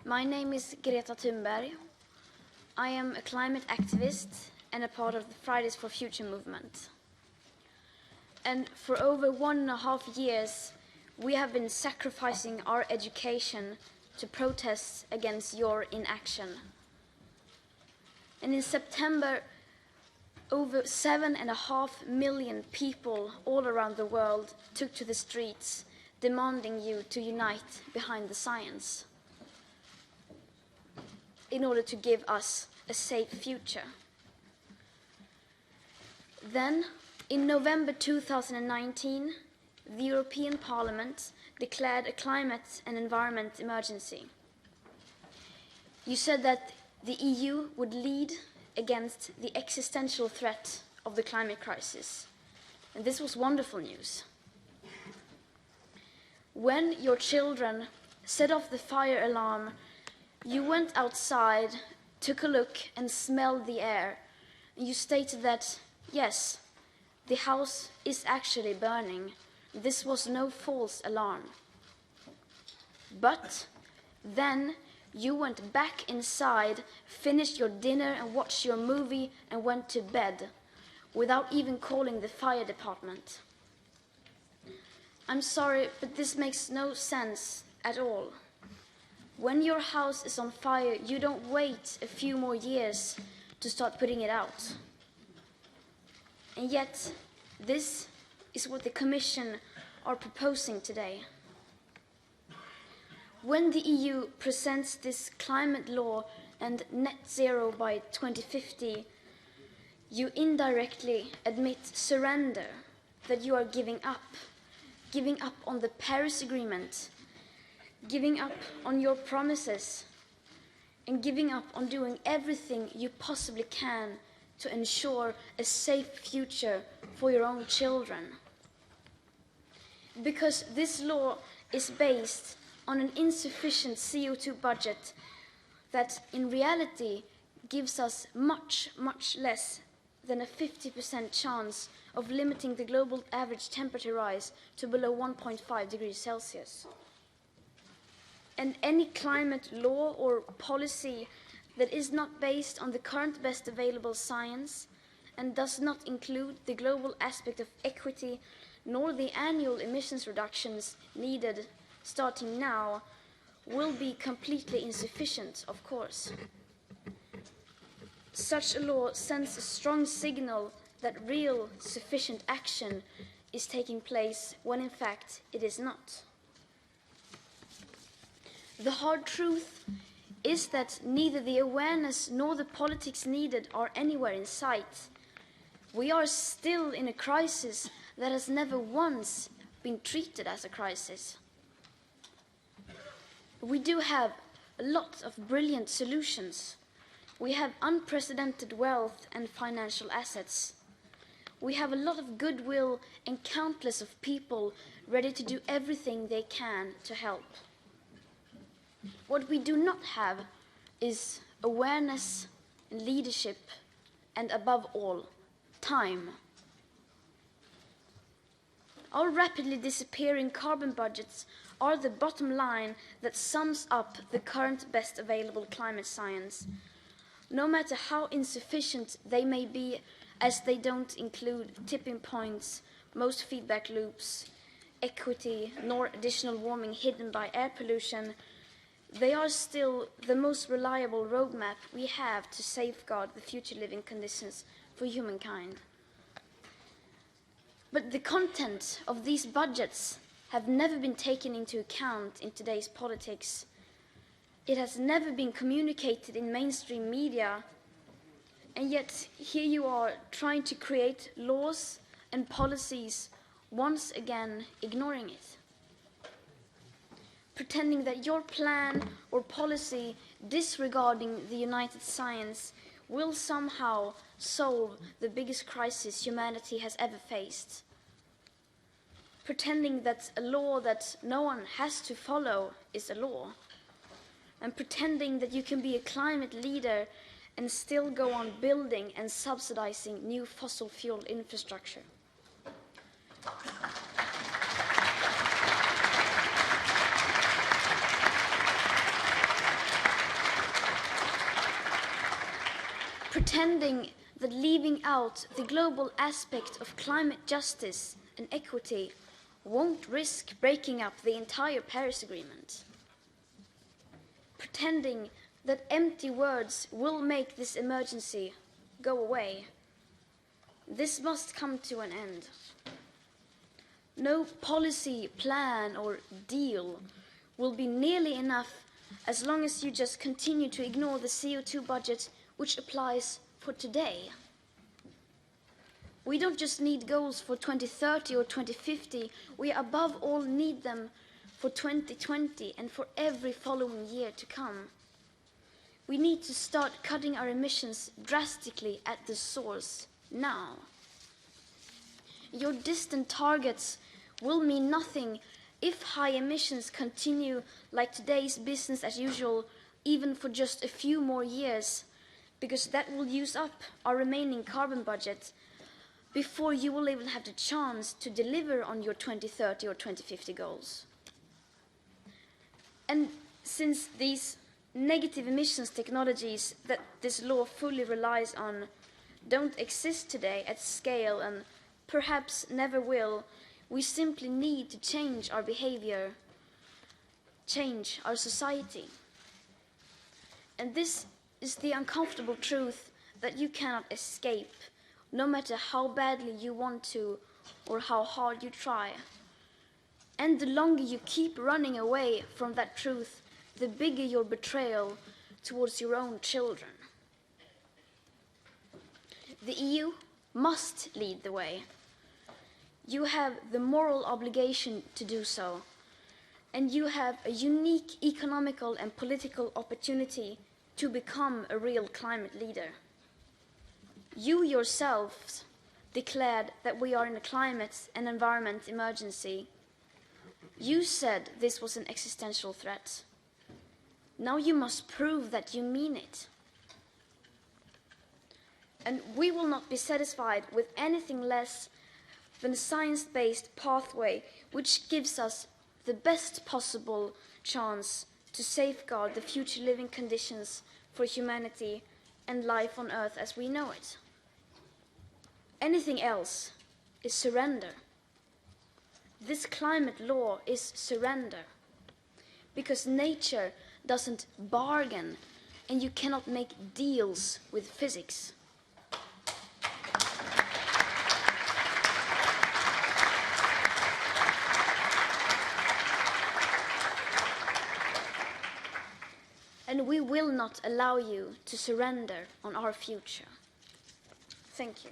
My name is Greta Thunberg. I am a climate activist and a part of the Fridays for Future movement. And for over 1.5 years, we have been sacrificing our education to protest against your inaction. And in September, over 7.5 million people all around the world took to the streets, demanding you to unite behind the science in order to give us a safe future. Then, in November 2019, the European Parliament declared a climate and environment emergency. You said that the EU would lead against the existential threat of the climate crisis. And this was wonderful news. When your children set off the fire alarm, you went outside, took a look and smelled the air. You stated that, yes, the house is actually burning. This was no false alarm. But then you went back inside, finished your dinner and watched your movie and went to bed without even calling the fire department. I'm sorry, but this makes no sense at all. When your house is on fire, you don't wait a few more years to start putting it out. And yet, this is what the Commission are proposing today. When the EU presents this climate law and net zero by 2050, you indirectly admit surrender, that you are giving up on the Paris Agreement, giving up on your promises, and giving up on doing everything you possibly can to ensure a safe future for your own children. Because this law is based on an insufficient CO2 budget that in reality gives us much, much less than a 50% chance of limiting the global average temperature rise to below 1.5 degrees Celsius. And any climate law or policy that is not based on the current best available science and does not include the global aspect of equity nor the annual emissions reductions needed starting now will be completely insufficient, of course. Such a law sends a strong signal that real sufficient action is taking place when in fact it is not. The hard truth is that neither the awareness nor the politics needed are anywhere in sight. We are still in a crisis that has never once been treated as a crisis. We do have a lot of brilliant solutions. We have unprecedented wealth and financial assets. We have a lot of goodwill and countless of people ready to do everything they can to help. What we do not have is awareness and leadership and, above all, time. Our rapidly disappearing carbon budgets are the bottom line that sums up the current best available climate science, no matter how insufficient they may be, as they don't include tipping points, most feedback loops, equity, nor additional warming hidden by air pollution. They are still the most reliable roadmap we have to safeguard the future living conditions for humankind. But the content of these budgets have never been taken into account in today's politics. It has never been communicated in mainstream media, and yet here you are trying to create laws and policies, once again ignoring it. Pretending that your plan or policy disregarding the united science will somehow solve the biggest crisis humanity has ever faced. Pretending that a law that no one has to follow is a law. And pretending that you can be a climate leader and still go on building and subsidizing new fossil fuel infrastructure. pretending that leaving out the global aspect of climate justice and equity won't risk breaking up the entire Paris Agreement. Pretending that empty words will make this emergency go away. This must come to an end. No policy, plan, or deal will be nearly enough as long as you just continue to ignore the CO2 budget which applies for today. We don't just need goals for 2030 or 2050, we above all need them for 2020 and for every following year to come. We need to start cutting our emissions drastically at the source now. Your distant targets will mean nothing if high emissions continue like today's business as usual, even for just a few more years, because that will use up our remaining carbon budget before you will even have the chance to deliver on your 2030 or 2050 goals. And since these negative emissions technologies that this law fully relies on don't exist today at scale and perhaps never will, we simply need to change our behavior, change our society. And this is the uncomfortable truth that you cannot escape, no matter how badly you want to or how hard you try. And the longer you keep running away from that truth, the bigger your betrayal towards your own children. The EU must lead the way. You have the moral obligation to do so, and you have a unique economical and political opportunity to become a real climate leader. You yourselves declared that we are in a climate and environment emergency. You said this was an existential threat. Now you must prove that you mean it. And we will not be satisfied with anything less than a science-based pathway which gives us the best possible chance to safeguard the future living conditions for humanity and life on Earth as we know it. Anything else is surrender. This climate law is surrender, because nature doesn't bargain and you cannot make deals with physics. And we will not allow you to surrender on our future. Thank you.